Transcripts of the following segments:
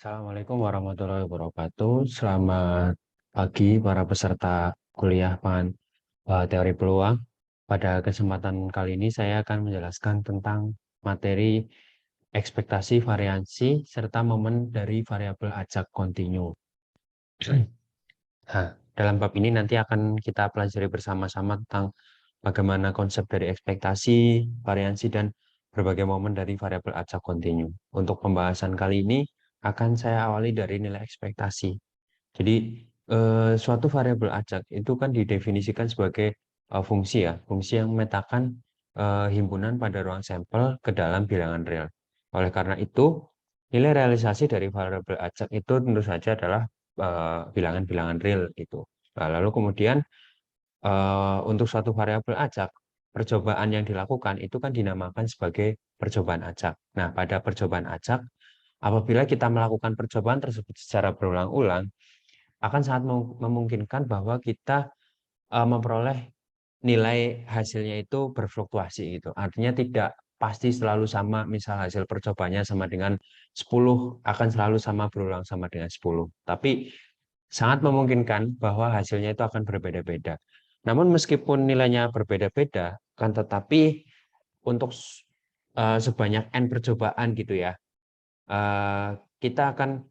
Assalamualaikum warahmatullahi wabarakatuh. Selamat pagi para peserta kuliah teori peluang. Pada kesempatan kali ini saya akan menjelaskan tentang materi ekspektasi variansi serta momen dari variabel acak kontinu. Nah, dalam bab ini nanti akan kita pelajari bersama-sama tentang bagaimana konsep dari ekspektasi, variansi, dan berbagai momen dari variabel acak kontinu. Untuk pembahasan kali ini akan saya awali dari nilai ekspektasi. Jadi, suatu variabel acak itu kan didefinisikan sebagai fungsi ya, fungsi yang memetakan himpunan pada ruang sampel ke dalam bilangan real. Oleh karena itu, nilai realisasi dari variabel acak itu tentu saja adalah bilangan-bilangan real itu. Nah, lalu kemudian untuk suatu variabel acak, percobaan yang dilakukan itu kan dinamakan sebagai percobaan acak. Nah, pada percobaan acak, apabila kita melakukan percobaan tersebut secara berulang-ulang, akan sangat memungkinkan bahwa kita memperoleh nilai hasilnya itu berfluktuasi gitu. Artinya tidak pasti selalu sama, misal hasil percobaannya sama dengan 10 akan selalu sama berulang sama dengan 10. Tapi sangat memungkinkan bahwa hasilnya itu akan berbeda-beda. Namun meskipun nilainya berbeda-beda, kan tetapi untuk sebanyak N percobaan gitu ya, eh, kita akan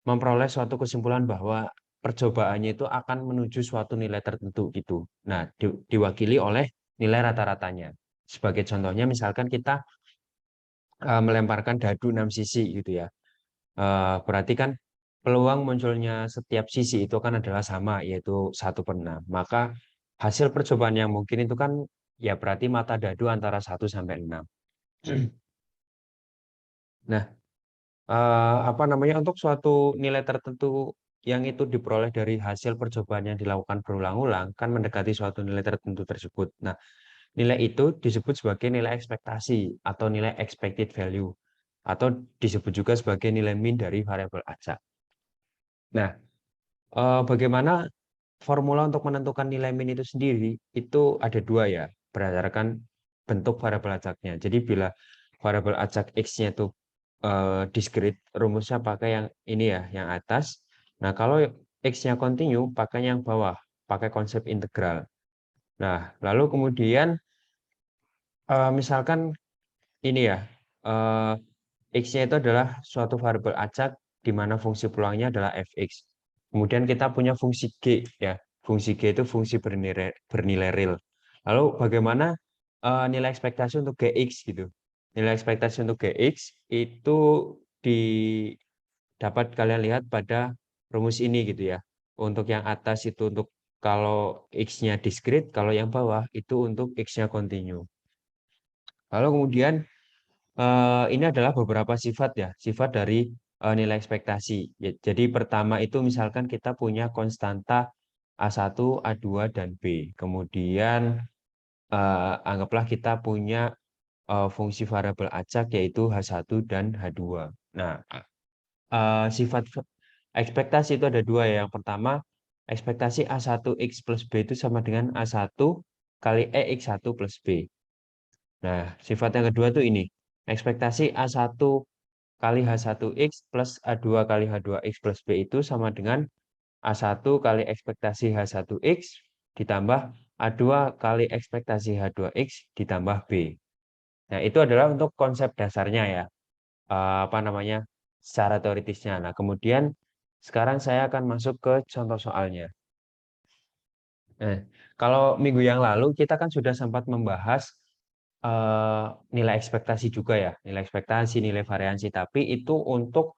memperoleh suatu kesimpulan bahwa percobaannya itu akan menuju suatu nilai tertentu gitu. Nah, diwakili oleh nilai rata-ratanya. Sebagai contohnya, misalkan kita melemparkan dadu 6 sisi gitu ya. Berarti kan peluang munculnya setiap sisi itu kan adalah sama, yaitu 1/6. Maka hasil percobaan yang mungkin itu kan ya berarti mata dadu antara 1 sampai 6. Nah, apa namanya, untuk suatu nilai tertentu yang itu diperoleh dari hasil percobaan yang dilakukan berulang-ulang kan mendekati suatu nilai tertentu tersebut. Nah, nilai itu disebut sebagai nilai ekspektasi atau nilai expected value atau disebut juga sebagai nilai min dari variabel acak. Nah, bagaimana formula untuk menentukan nilai min itu sendiri itu ada dua ya, berdasarkan bentuk variabel acaknya. Jadi bila variabel acak x-nya itu discrete, rumusnya pakai yang ini ya, yang atas. Nah, kalau x-nya kontinu, pakai yang bawah, pakai konsep integral. Nah, lalu kemudian misalkan ini ya, eh, x-nya itu adalah suatu variabel acak di mana fungsi peluangnya adalah fx. Kemudian kita punya fungsi g ya. Fungsi g itu fungsi bernilai real. Lalu bagaimana nilai ekspektasi untuk gx gitu? Nilai ekspektasi untuk gx itu di dapat kalian lihat pada rumus ini gitu ya. Untuk yang atas itu untuk kalau x-nya discrete, kalau yang bawah itu untuk x-nya kontinu. Lalu kemudian ini adalah beberapa sifat ya, sifat dari nilai ekspektasi. Jadi pertama itu misalkan kita punya konstanta A1, A2, dan B. Kemudian anggaplah kita punya fungsi variabel acak yaitu H1 dan H2. Nah, sifat ekspektasi itu ada dua ya. Yang pertama, ekspektasi A1X plus B itu sama dengan A1 kali EX1 plus B. Nah, sifat yang kedua tuh ini. Ekspektasi A1 kali H1X plus A2 kali H2X plus B itu sama dengan A1 kali ekspektasi H1X ditambah A2 kali ekspektasi H2X ditambah B. Nah, itu adalah untuk konsep dasarnya ya. Apa namanya? Secara teoritisnya. Nah, kemudian sekarang saya akan masuk ke contoh soalnya. Nah, kalau minggu yang lalu kita kan sudah sempat membahas eh, nilai ekspektasi juga ya, nilai ekspektasi, nilai variansi, tapi itu untuk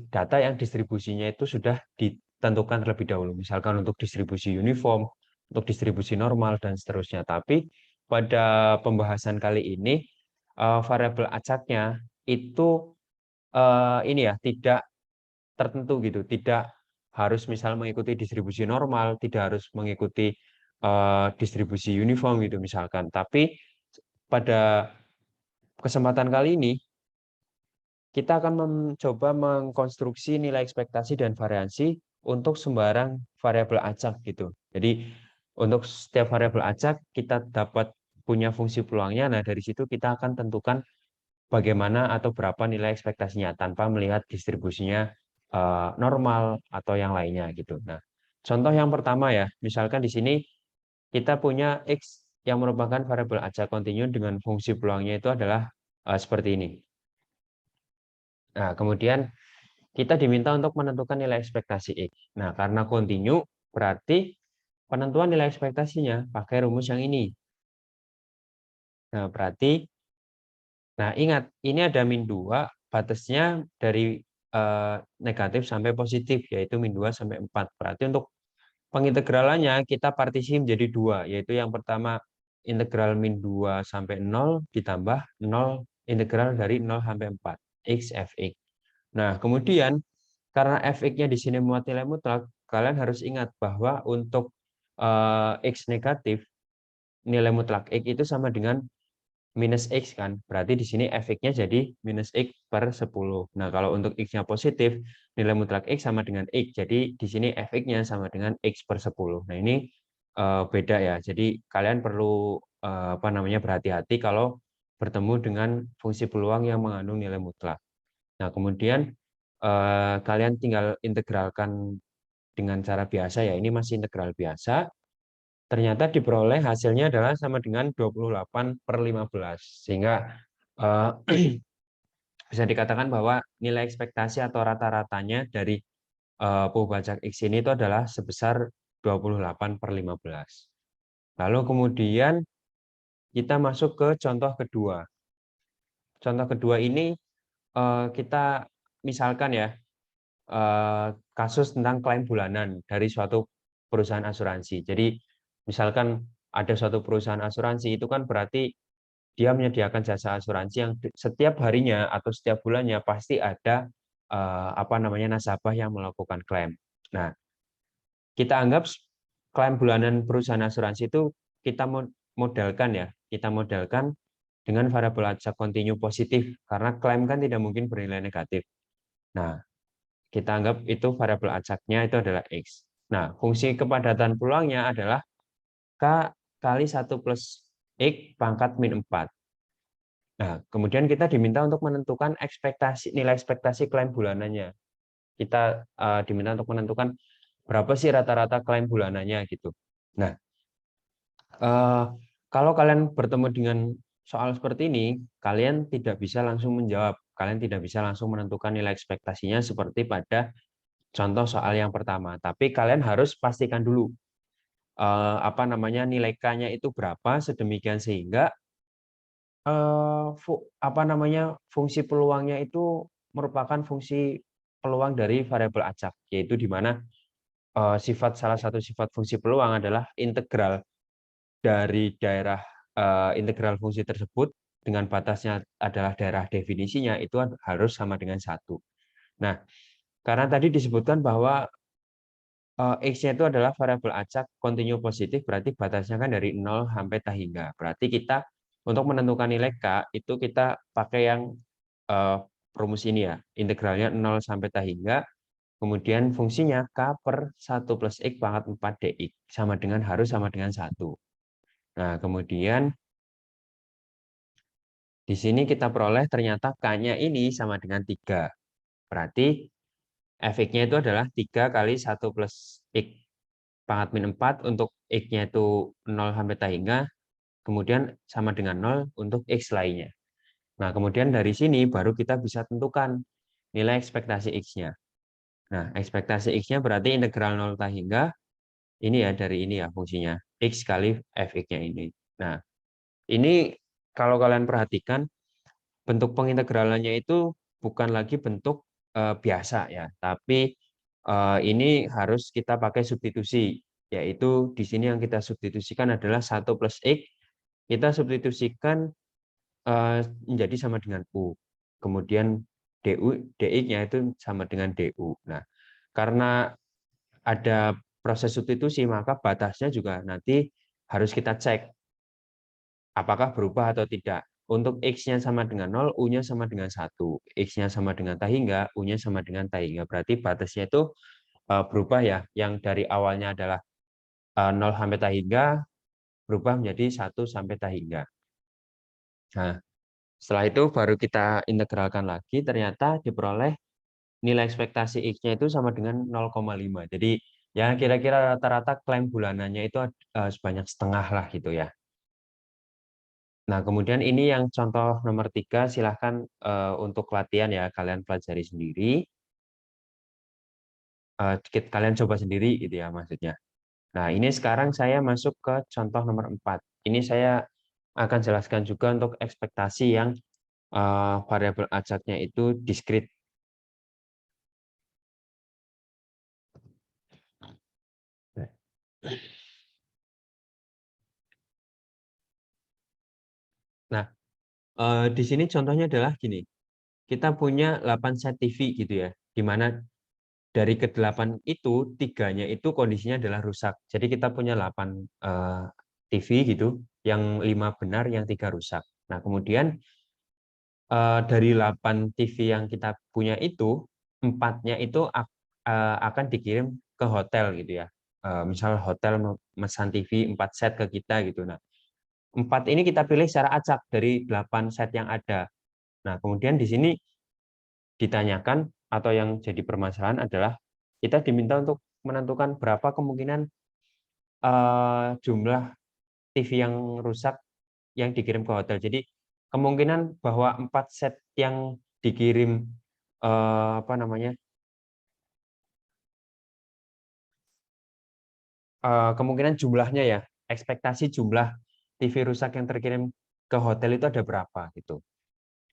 data yang distribusinya itu sudah ditentukan terlebih dahulu, misalkan untuk distribusi uniform, untuk distribusi normal, dan seterusnya. Tapi pada pembahasan kali ini, variabel acaknya itu ini ya, tidak tertentu gitu, tidak harus misal mengikuti distribusi normal, tidak harus mengikuti distribusi uniform gitu misalkan. Tapi pada kesempatan kali ini kita akan mencoba mengkonstruksi nilai ekspektasi dan variansi untuk sembarang variabel acak gitu. Jadi untuk setiap variabel acak kita dapat punya fungsi peluangnya. Nah, dari situ kita akan tentukan bagaimana atau berapa nilai ekspektasinya tanpa melihat distribusinya normal atau yang lainnya gitu. Nah, contoh yang pertama ya, misalkan di sini kita punya X yang merupakan variabel acak kontinu dengan fungsi peluangnya itu adalah seperti ini. Nah, kemudian kita diminta untuk menentukan nilai ekspektasi X. Nah, karena kontinu berarti penentuan nilai ekspektasinya pakai rumus yang ini. Nah, berarti, ingat, ini ada min 2, batasnya dari negatif sampai positif, yaitu min 2 sampai 4. Berarti untuk pengintegralannya kita partisi menjadi 2, yaitu yang pertama integral min 2 sampai 0 ditambah 0 integral dari 0 sampai 4, x fx. Nah, kemudian karena fx-nya di sini muat nilai mutlak, kalian harus ingat bahwa untuk x negatif, nilai mutlak x itu sama dengan minus x kan. Berarti di sini fx-nya jadi minus x per 10. Nah, kalau untuk x-nya positif, nilai mutlak x sama dengan x. Jadi di sini fx-nya sama dengan x per 10. Nah, ini beda ya. Jadi kalian perlu berhati-hati kalau bertemu dengan fungsi peluang yang mengandung nilai mutlak. Nah, kemudian kalian tinggal integralkan dengan cara biasa ya. Ini masih integral biasa. Ternyata diperoleh hasilnya adalah sama dengan 28/15. Sehingga bisa dikatakan bahwa nilai ekspektasi atau rata-ratanya dari Pubacak X ini itu adalah sebesar 28/15. Lalu kemudian kita masuk ke contoh kedua. Contoh kedua ini kita misalkan ya, kasus tentang klaim bulanan dari suatu perusahaan asuransi. Jadi misalkan ada suatu perusahaan asuransi, itu kan berarti dia menyediakan jasa asuransi yang setiap harinya atau setiap bulannya pasti ada nasabah yang melakukan klaim. Nah, kita anggap klaim bulanan perusahaan asuransi itu kita modelkan ya, kita modelkan dengan variabel acak kontinu positif karena klaim kan tidak mungkin bernilai negatif. Nah, kita anggap itu variabel acaknya itu adalah X. Nah, fungsi kepadatan peluangnya adalah K kali 1 plus X pangkat min 4. Nah, kemudian kita diminta untuk menentukan nilai ekspektasi klaim bulanannya. Kita diminta untuk menentukan berapa sih rata-rata klaim bulanannya gitu. Nah, kalau kalian bertemu dengan soal seperti ini, kalian tidak bisa langsung menjawab. Kalian tidak bisa langsung menentukan nilai ekspektasinya seperti pada contoh soal yang pertama. Tapi kalian harus pastikan dulu nilai K-nya itu berapa sedemikian sehingga fungsi peluangnya itu merupakan fungsi peluang dari variabel acak, yaitu di mana salah satu sifat fungsi peluang adalah integral dari daerah integral fungsi tersebut dengan batasnya adalah daerah definisinya itu harus sama dengan 1. Nah, karena tadi disebutkan bahwa X-nya itu adalah variabel acak kontinu positif, berarti batasnya kan dari 0 sampai tak hingga. Berarti kita untuk menentukan nilai K, itu kita pakai yang rumus ini ya, integralnya 0 sampai tak hingga, kemudian fungsinya K per 1 plus X pangkat 4 dx, harus sama dengan 1. Nah, kemudian di sini kita peroleh ternyata K-nya ini sama dengan 3. Berarti fx-nya itu adalah 3 kali 1 plus X pangkat min 4 untuk X-nya itu 0 sampai tak hingga, kemudian sama dengan 0 untuk X lainnya. Nah, kemudian dari sini baru kita bisa tentukan nilai ekspektasi X-nya. Nah, ekspektasi X-nya berarti integral 0 tak hingga, ini ya dari ini ya fungsinya, X kali fx-nya ini. Nah, ini kalau kalian perhatikan, bentuk pengintegralannya itu bukan lagi bentuk biasa ya, tapi ini harus kita pakai substitusi, yaitu di sini yang kita substitusikan adalah 1 plus X, kita substitusikan menjadi sama dengan U. Kemudian dx-nya itu sama dengan du. Nah, karena ada proses substitusi, maka batasnya juga nanti harus kita cek apakah berubah atau tidak. Untuk X-nya sama dengan 0, U-nya sama dengan 1. X-nya sama dengan tak hingga, U-nya sama dengan tak hingga. Berarti batasnya itu berubah ya, yang dari awalnya adalah 0 sampai tak hingga, berubah menjadi 1 sampai tak hingga. Nah, Setelah itu baru kita integralkan lagi, ternyata diperoleh nilai ekspektasi X-nya itu sama dengan 0,5. Jadi ya kira-kira rata-rata klaim bulanannya itu sebanyak setengah lah gitu ya. Nah, kemudian ini yang contoh nomor 3, silahkan untuk latihan ya, kalian pelajari sendiri, kalian coba sendiri gitu ya maksudnya. Nah, ini sekarang saya masuk ke contoh nomor 4. Ini saya akan jelaskan juga untuk ekspektasi yang variabel acaknya itu diskrit. Nah, di sini contohnya adalah gini. Kita punya 8 set TV gitu ya, di mana dari ke-8 itu, 3-nya itu kondisinya adalah rusak. Jadi kita punya 8 TV gitu, yang 5 benar, yang 3 rusak. Nah, kemudian dari 8 TV yang kita punya itu, 4-nya itu akan dikirim ke hotel gitu ya. Misal hotel memesan TV 4 set ke kita gitu. Nah, 4 ini kita pilih secara acak dari 8 set yang ada. Nah, kemudian di sini ditanyakan atau yang jadi permasalahan adalah kita diminta untuk menentukan berapa kemungkinan jumlah TV yang rusak yang dikirim ke hotel. Jadi kemungkinan bahwa 4 set yang dikirim apa namanya kemungkinan jumlahnya ya, ekspektasi jumlah TV rusak yang terkirim ke hotel itu ada berapa gitu.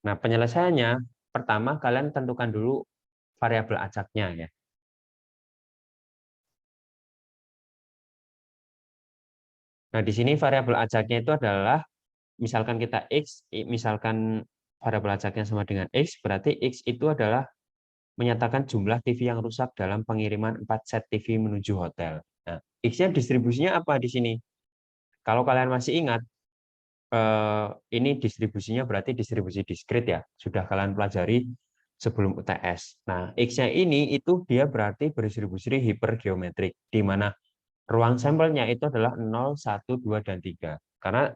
Nah, penyelesaiannya pertama kalian tentukan dulu variabel acaknya ya. Nah, di sini variabel acaknya itu adalah misalkan kita X, misalkan variabel acaknya sama dengan X, berarti X itu adalah menyatakan jumlah TV yang rusak dalam pengiriman 4 set TV menuju hotel. Nah, X-nya distribusinya apa di sini? Kalau kalian masih ingat, ini distribusinya berarti distribusi diskrit ya. Sudah kalian pelajari sebelum UTS. Nah, X-nya ini itu dia berarti berdistribusi hipergeometrik, di mana ruang sampelnya itu adalah 0, 1, 2, dan 3. Karena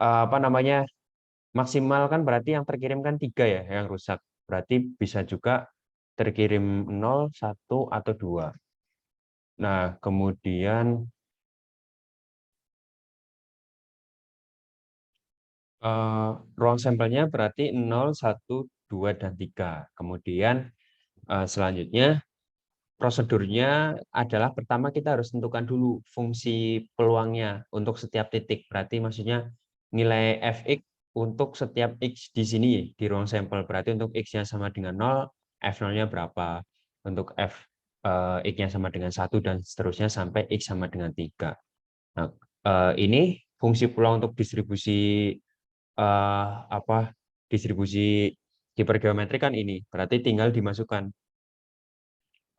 apa namanya maksimal kan berarti yang terkirim kan 3 ya yang rusak. Berarti bisa juga terkirim 0, 1, atau 2. Nah, kemudian ruang sampelnya berarti 0, 1, 2, dan 3. Kemudian selanjutnya prosedurnya adalah pertama kita harus tentukan dulu fungsi peluangnya untuk setiap titik. Berarti maksudnya nilai fx untuk setiap x di sini di ruang sampel. Berarti untuk x-nya sama dengan 0, f0-nya berapa? Untuk f x-nya sama dengan 1 dan seterusnya sampai x sama dengan 3. Nah, ini fungsi peluang untuk distribusi apa distribusi hipergeometrik kan ini. Berarti tinggal dimasukkan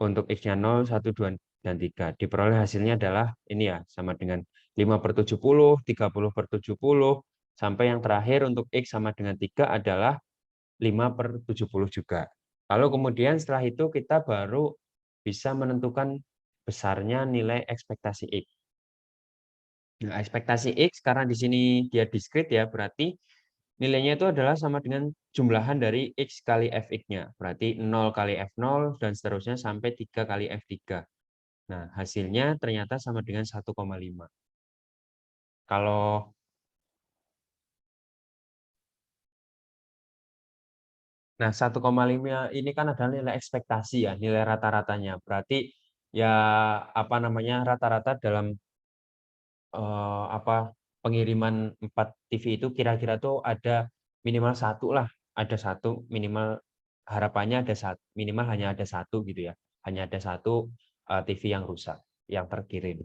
untuk X-nya 0, 1, 2, dan 3. Diperoleh hasilnya adalah ini ya, sama dengan 5/70, 30/70, sampai yang terakhir untuk X sama dengan 3 adalah 5/70 juga. Lalu kemudian setelah itu kita baru bisa menentukan besarnya nilai ekspektasi X. Nah, ekspektasi X karena di sini dia diskrit ya, berarti nilainya itu adalah sama dengan jumlahan dari X kali Fx-nya. Berarti 0 kali F0 dan seterusnya sampai 3 kali F3. Nah, hasilnya ternyata sama dengan 1,5. Kalau nah 1,5 ini kan adalah nilai ekspektasi ya, nilai rata-ratanya. Berarti ya apa namanya rata-rata dalam apa pengiriman 4 TV itu kira-kira tuh ada minimal satu lah, ada satu minimal harapannya ada satu, minimal hanya ada satu gitu ya. Hanya ada satu TV yang rusak yang terkirim.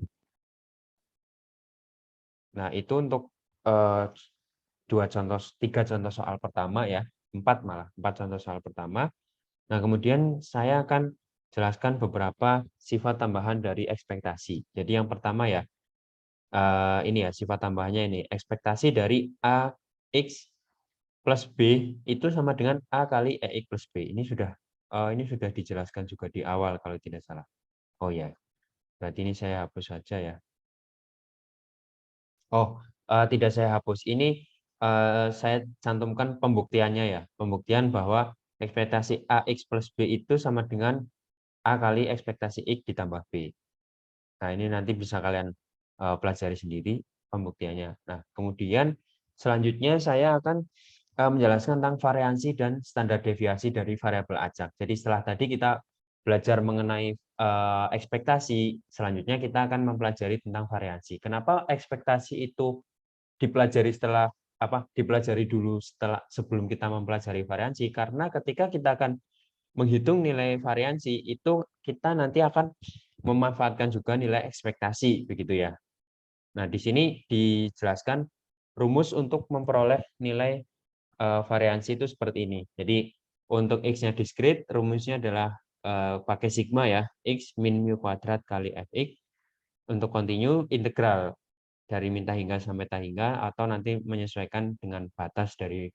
Nah, itu untuk eh, tiga contoh soal pertama ya, empat contoh soal pertama. Nah, kemudian saya akan jelaskan beberapa sifat tambahan dari ekspektasi. Jadi yang pertama ya, ini ya sifat tambahannya ini, ekspektasi dari AX plus B itu sama dengan A kali EX plus B. Ini sudah dijelaskan juga di awal kalau tidak salah. Oh ya, berarti ini saya hapus saja ya. Oh, tidak saya hapus. Ini saya cantumkan pembuktiannya ya. Pembuktian bahwa ekspektasi AX plus B itu sama dengan A kali ekspektasi X ditambah B. Nah, ini nanti bisa kalian pelajari sendiri pembuktiannya. Nah, kemudian selanjutnya saya akan menjelaskan tentang variansi dan standar deviasi dari variabel acak. Jadi setelah tadi kita belajar mengenai ekspektasi, selanjutnya kita akan mempelajari tentang variansi. Kenapa ekspektasi itu dipelajari dipelajari dulu sebelum kita mempelajari variansi? Karena ketika kita akan menghitung nilai variansi itu kita nanti akan memanfaatkan juga nilai ekspektasi begitu ya. Nah, di sini dijelaskan rumus untuk memperoleh nilai variansi itu seperti ini. Jadi untuk X-nya diskrit, rumusnya adalah pakai sigma ya, X min mu kuadrat kali Fx. Untuk kontinu, integral dari min tak hingga sampai tak hingga, atau nanti menyesuaikan dengan batas dari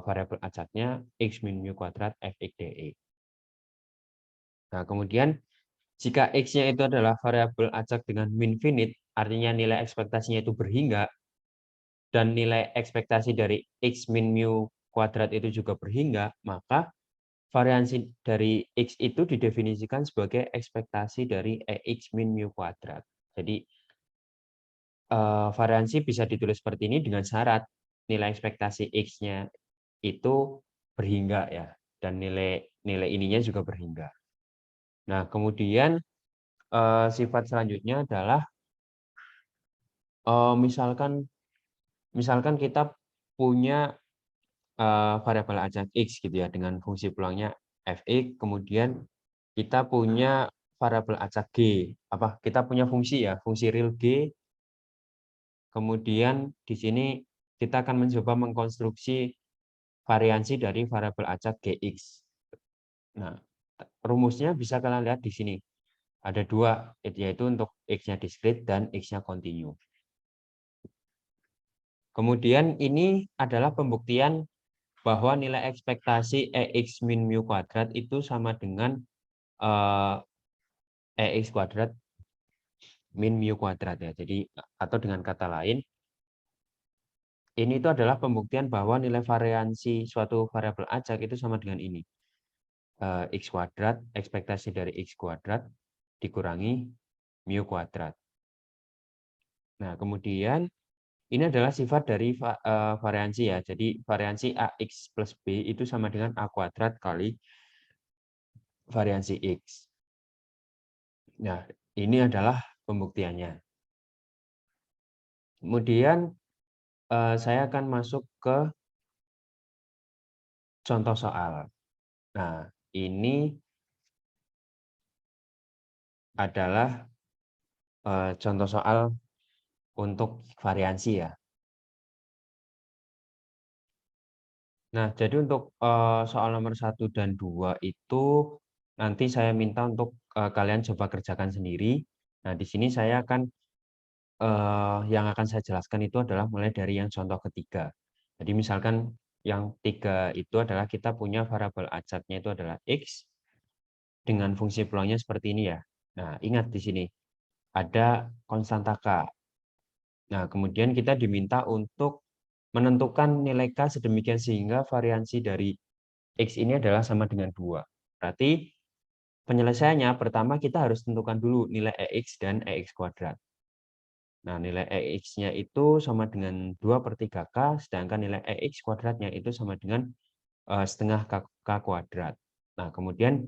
variabel acaknya, X min mu kuadrat Fx dx. Nah, kemudian jika X-nya itu adalah variabel acak dengan min finite, artinya nilai ekspektasinya itu berhingga, dan nilai ekspektasi dari X min mu kuadrat itu juga berhingga, maka variansi dari X itu didefinisikan sebagai ekspektasi dari EX min mu kuadrat. Jadi variansi bisa ditulis seperti ini dengan syarat nilai ekspektasi X-nya itu berhingga ya, dan nilai ininya juga berhingga. Nah, kemudian sifat selanjutnya adalah misalkan kita punya variabel acak X gitu ya dengan fungsi pulangnya Fx, kemudian kita punya variabel acak G, kita punya fungsi ya, fungsi real G, kemudian di sini kita akan mencoba mengkonstruksi variansi dari variabel acak Gx. Nah, rumusnya bisa kalian lihat di sini. Ada dua, yaitu untuk X-nya diskrit dan X-nya kontinu. Kemudian ini adalah pembuktian bahwa nilai ekspektasi EX min mu kuadrat itu sama dengan EX kuadrat min mu kuadrat ya. Jadi atau dengan kata lain, ini itu adalah pembuktian bahwa nilai variansi suatu variabel acak itu sama dengan ini. X kuadrat, ekspektasi dari X kuadrat dikurangi mu kuadrat. Nah, kemudian ini adalah sifat dari variansi ya. Jadi variansi AX plus B itu sama dengan A kuadrat kali variansi X. Nah, ini adalah pembuktiannya. Kemudian saya akan masuk ke contoh soal. Nah, ini adalah contoh soal untuk variansi ya. Nah, jadi untuk soal nomor 1 dan 2 itu nanti saya minta untuk kalian coba kerjakan sendiri. Nah, di sini saya akan yang akan saya jelaskan itu adalah mulai dari yang contoh ketiga. Jadi misalkan yang 3 itu adalah kita punya variabel acaknya itu adalah X dengan fungsi pulangnya seperti ini ya. Nah, ingat di sini ada konstanta K. Nah, kemudian kita diminta untuk menentukan nilai K sedemikian sehingga variansi dari X ini adalah sama dengan 2. Berarti penyelesaiannya pertama kita harus tentukan dulu nilai EX dan EX kuadrat. Nah, nilai EX-nya itu sama dengan 2/3K, sedangkan nilai EX kuadratnya itu sama dengan setengah K kuadrat. Nah, kemudian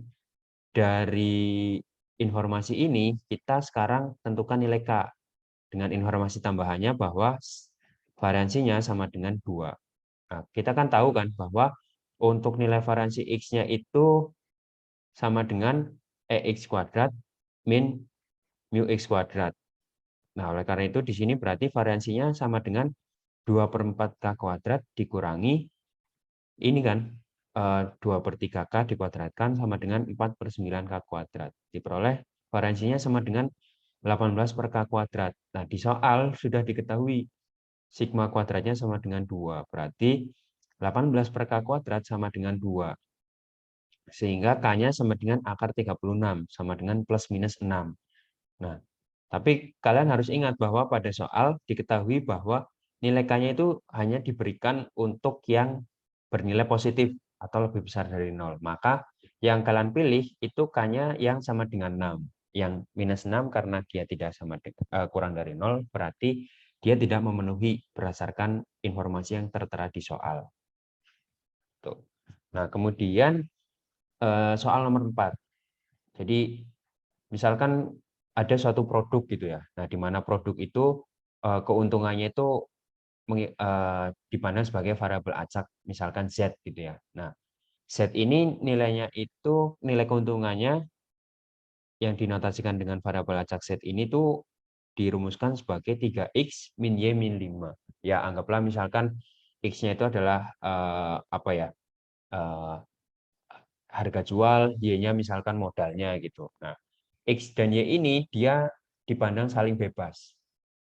dari informasi ini, kita sekarang tentukan nilai K. Dengan informasi tambahannya bahwa variansinya sama dengan 2. Nah, kita kan tahu kan bahwa untuk nilai variansi X-nya itu sama dengan EX kuadrat min mu X kuadrat. Nah, oleh karena itu di sini berarti variansinya sama dengan 2/4K kuadrat dikurangi ini kan 2/3K dikuadratkan sama dengan 4/9K kuadrat. Diperoleh variansinya sama dengan 18/K kuadrat. Nah, di soal sudah diketahui sigma kuadratnya sama dengan 2. Berarti 18/K kuadrat sama dengan 2. Sehingga K-nya sama dengan akar 36, sama dengan plus minus 6. Nah, tapi kalian harus ingat bahwa pada soal diketahui bahwa nilai K-nya itu hanya diberikan untuk yang bernilai positif atau lebih besar dari 0. Maka yang kalian pilih itu K-nya yang sama dengan 6. Yang minus 6 karena dia tidak kurang dari 0, berarti dia tidak memenuhi berdasarkan informasi yang tertera di soal. Tuh. Nah, kemudian soal nomor 4. Jadi, misalkan ada suatu produk gitu ya. Nah, di mana produk itu keuntungannya itu dipandang sebagai variabel acak, misalkan Z gitu ya. Nah, Z ini nilainya itu, nilai keuntungannya yang dinotasikan dengan variabel acak Z ini tuh dirumuskan sebagai 3X min Y min 5. Ya, anggaplah misalkan X-nya itu adalah apa ya, harga jual, Y-nya misalkan modalnya gitu. Nah, X dan Y ini dia dipandang saling bebas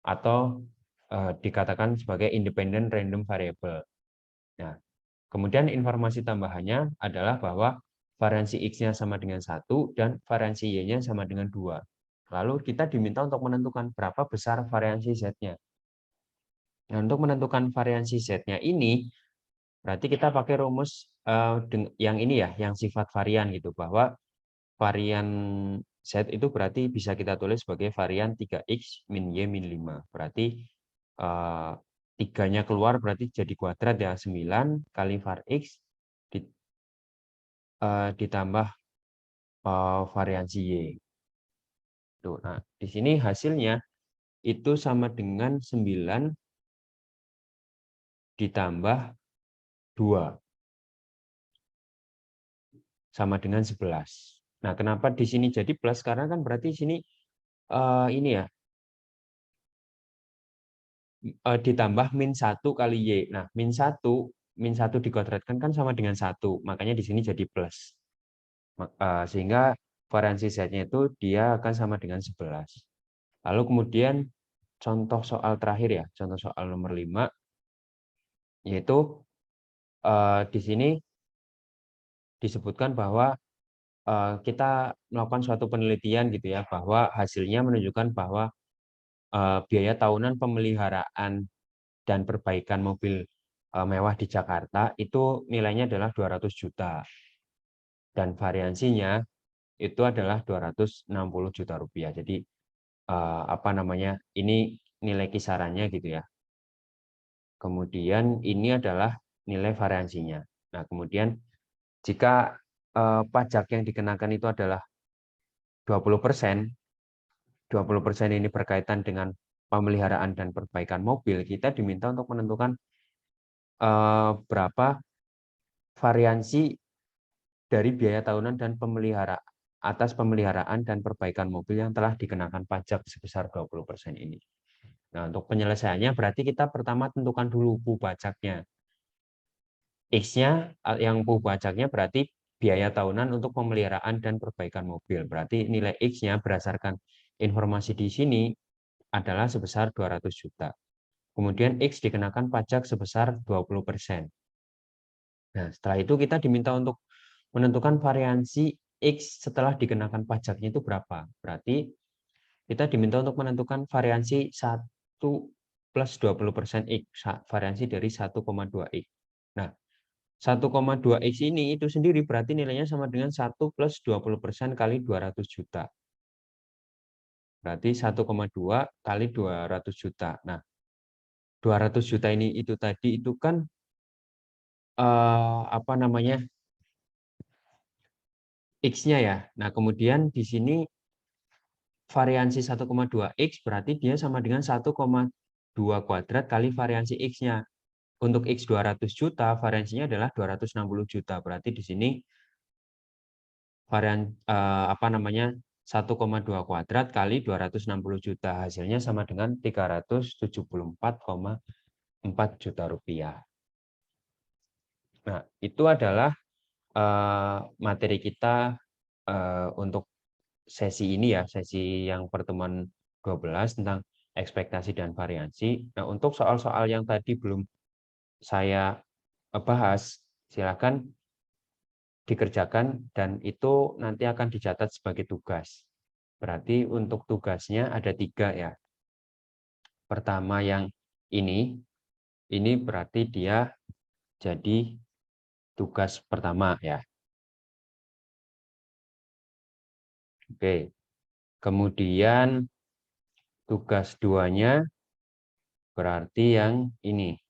atau dikatakan sebagai independent random variable. Nah, kemudian informasi tambahannya adalah bahwa variansi X-nya sama dengan 1 dan variansi Y-nya sama dengan 2. Lalu kita diminta untuk menentukan berapa besar variansi Z-nya. Nah, untuk menentukan variansi Z-nya ini, berarti kita pakai rumus yang ini ya, yang sifat varian gitu, bahwa varian Z itu berarti bisa kita tulis sebagai varian 3X min Y min 5. Berarti 3-nya keluar berarti jadi kuadrat ya, 9 kali var X ditambah variansi Y. Tuh, nah, di sini hasilnya itu sama dengan 9 ditambah 2 sama dengan 11. Nah, kenapa di sini jadi plus? Karena kan berarti di sini ini ya, ditambah min 1 kali Y. Nah, min 1 dikuadratkan kan sama dengan 1. Makanya di sini jadi plus. Sehingga variansi Z-nya itu dia akan sama dengan 11. Lalu kemudian contoh soal terakhir ya, contoh soal nomor 5, yaitu di sini disebutkan bahwa kita melakukan suatu penelitian gitu ya, bahwa hasilnya menunjukkan bahwa biaya tahunan pemeliharaan dan perbaikan mobil mewah di Jakarta itu nilainya adalah 200 juta. Dan variansinya itu adalah 260 juta rupiah. Jadi apa namanya? Ini nilai kisarannya gitu ya. Kemudian ini adalah nilai variansinya. Nah, kemudian jika pajak yang dikenakan itu adalah 20%, 20% ini berkaitan dengan pemeliharaan dan perbaikan mobil, kita diminta untuk menentukan berapa variansi dari biaya tahunan dan atas pemeliharaan dan perbaikan mobil yang telah dikenakan pajak sebesar 20% ini. Nah, untuk penyelesaiannya berarti kita pertama tentukan dulu pajaknya. X-nya yang pajaknya berarti biaya tahunan untuk pemeliharaan dan perbaikan mobil. Berarti nilai X-nya berdasarkan informasi di sini adalah sebesar 200 juta. Kemudian X dikenakan pajak sebesar 20%. Nah, setelah itu kita diminta untuk menentukan variansi X setelah dikenakan pajaknya itu berapa. Berarti kita diminta untuk menentukan variansi 1 plus 20% X, variansi dari 1,2X. Nah, 1,2X ini itu sendiri berarti nilainya sama dengan 1 plus 20% kali 200 juta. Berarti 1,2 kali 200 juta. Nah, 200 juta ini itu tadi itu kan apa namanya? X-nya ya. Nah, kemudian di sini variansi 1,2X berarti dia sama dengan 1,2 kuadrat kali variansi X-nya. Untuk X 200 juta, variansinya adalah 260 juta. Berarti di sini varian apa namanya? 1,2 kuadrat kali 260 juta. Hasilnya sama dengan 374,4 juta rupiah. Nah, itu adalah materi kita untuk sesi ini ya, sesi yang pertemuan 12 tentang ekspektasi dan variansi. Nah, untuk soal-soal yang tadi belum saya bahas, silakan dikerjakan dan itu nanti akan dicatat sebagai tugas. Berarti untuk tugasnya ada 3 ya. Pertama yang ini, ini berarti dia jadi tugas pertama ya. Oke. Kemudian tugas 2-nya berarti yang ini.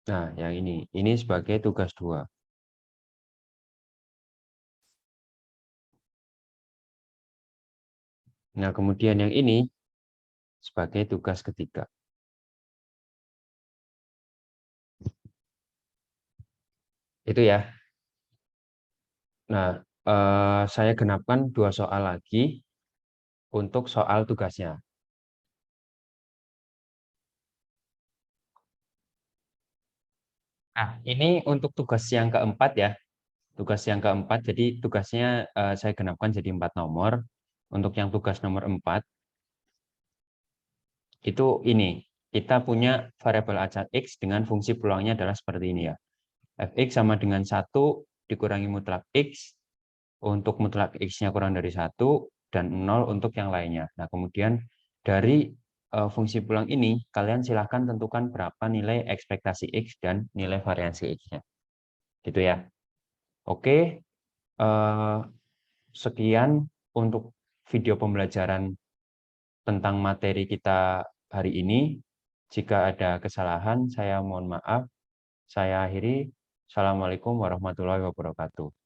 Nah, yang ini. Ini sebagai tugas 2. Nah, kemudian yang ini sebagai tugas ketiga. Itu ya. Nah, saya genapkan 2 soal lagi untuk soal tugasnya. Nah, ini untuk tugas yang keempat ya. Tugas yang keempat, jadi tugasnya saya genapkan jadi 4 nomor. Untuk yang tugas nomor 4, itu ini. Kita punya variabel acak X dengan fungsi peluangnya adalah seperti ini ya. Fx sama dengan 1 dikurangi mutlak X, untuk mutlak X-nya kurang dari 1, dan 0 untuk yang lainnya. Nah, kemudian dari fungsi peluang ini, kalian silahkan tentukan berapa nilai ekspektasi X dan nilai variansi X-nya. Gitu ya. Oke, sekian untuk video pembelajaran tentang materi kita hari ini. Jika ada kesalahan, saya mohon maaf. Saya akhiri. Assalamualaikum warahmatullahi wabarakatuh.